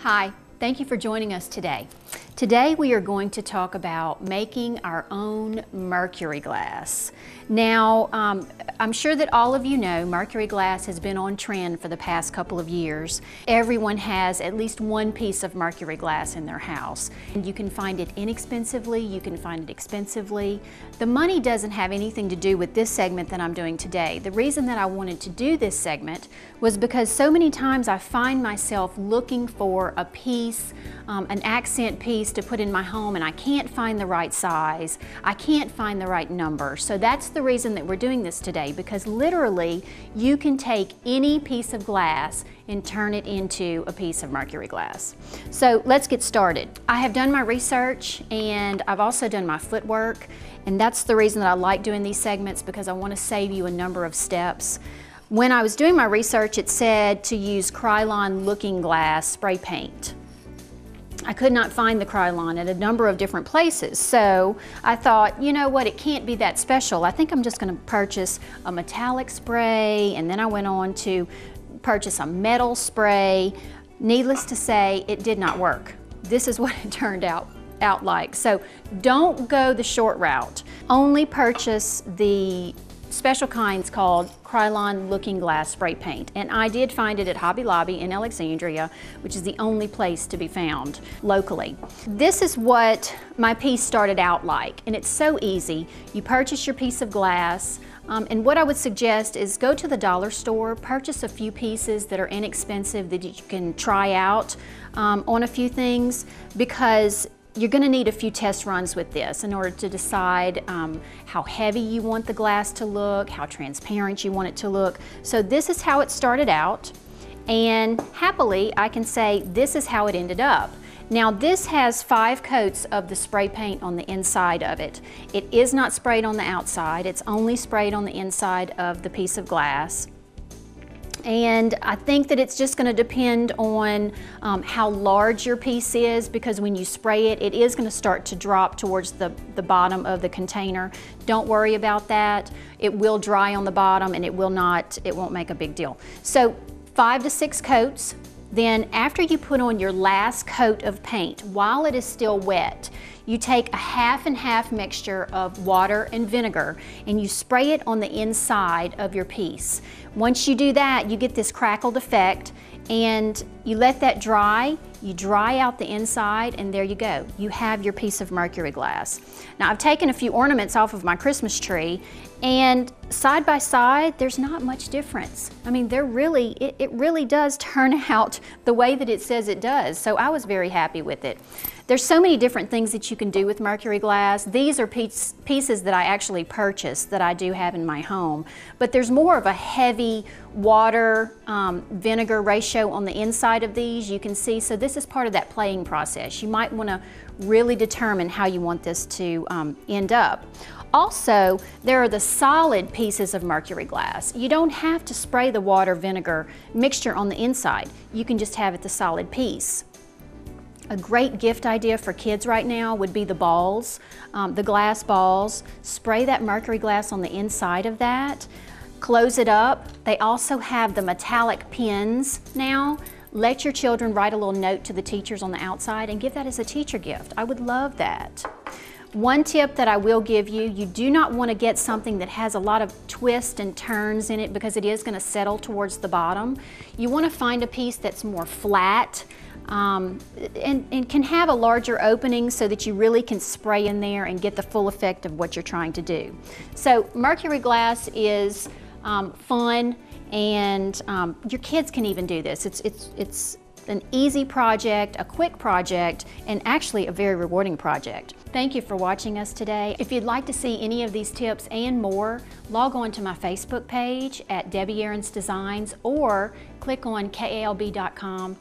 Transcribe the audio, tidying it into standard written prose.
Hi, thank you for joining us today. Today we are going to talk about making our own mercury glass. Now, I'm sure that all of you know mercury glass has been on trend for the past couple of years. Everyone has at least one piece of mercury glass in their house. And you can find it inexpensively, you can find it expensively. The money doesn't have anything to do with this segment that I'm doing today. The reason that I wanted to do this segment was because so many times I find myself looking for a piece, an accent piece to put in my home, and I can't find the right size. I can't find the right number. So that's the reason that we're doing this today, because literally you can take any piece of glass and turn it into a piece of mercury glass. So let's get started. I have done my research and I've also done my footwork, and that's the reason that I like doing these segments, because I want to save you a number of steps. When I was doing my research, it said to use Krylon looking glass spray paint. I could not find the Krylon at a number of different places, so I thought, you know what, it can't be that special. I think I'm just going to purchase a metallic spray, and then I went on to purchase a metal spray. Needless to say, it did not work. This is what it turned out like. So don't go the short route. Only purchase the special kinds called Krylon looking glass spray paint, and I did find it at Hobby Lobby in Alexandria, which is the only place to be found locally. This is what my piece started out like, and it's so easy. You purchase your piece of glass, and what I would suggest is go to the dollar store, purchase a few pieces that are inexpensive that you can try out on a few things, because you're going to need a few test runs with this in order to decide how heavy you want the glass to look, how transparent you want it to look. So this is how it started out, and happily I can say this is how it ended up. Now this has 5 coats of the spray paint on the inside of it. It is not sprayed on the outside, it's only sprayed on the inside of the piece of glass. And I think that it's just going to depend on how large your piece is, because when you spray it, it is going to start to drop towards the bottom of the container. Don't worry about that. It will dry on the bottom, and it won't make a big deal. So 5 to 6 coats. Then after you put on your last coat of paint, while it is still wet, you take a half and half mixture of water and vinegar and you spray it on the inside of your piece. Once you do that, you get this crackled effect, and you let that dry. You dry out the inside, and there you go. You have your piece of mercury glass. Now I've taken a few ornaments off of my Christmas tree, and side by side there's not much difference. I mean, it really does turn out the way that it says it does. So I was very happy with it. There's so many different things that you can do with mercury glass. These are pieces that I actually purchased that I do have in my home, but there's more of a heavy water vinegar ratio on the inside of these, you can see. So this is part of that playing process. You might want to really determine how you want this to end up. Also, there are the solid pieces of mercury glass. You don't have to spray the water vinegar mixture on the inside. You can just have it the solid piece. A great gift idea for kids right now would be the balls, the glass balls. Spray that mercury glass on the inside of that. Close it up. They also have the metallic pins now. Let your children write a little note to the teachers on the outside and give that as a teacher gift. I would love that. One tip that I will give you, you do not want to get something that has a lot of twists and turns in it, because it is going to settle towards the bottom. You want to find a piece that's more flat and can have a larger opening so that you really can spray in there and get the full effect of what you're trying to do. So mercury glass is fun, and your kids can even do this. It's an easy project, a quick project, and actually a very rewarding project. Thank you for watching us today. If you'd like to see any of these tips and more, log on to my Facebook page at Debbie Aarons Designs, or click on kalb.com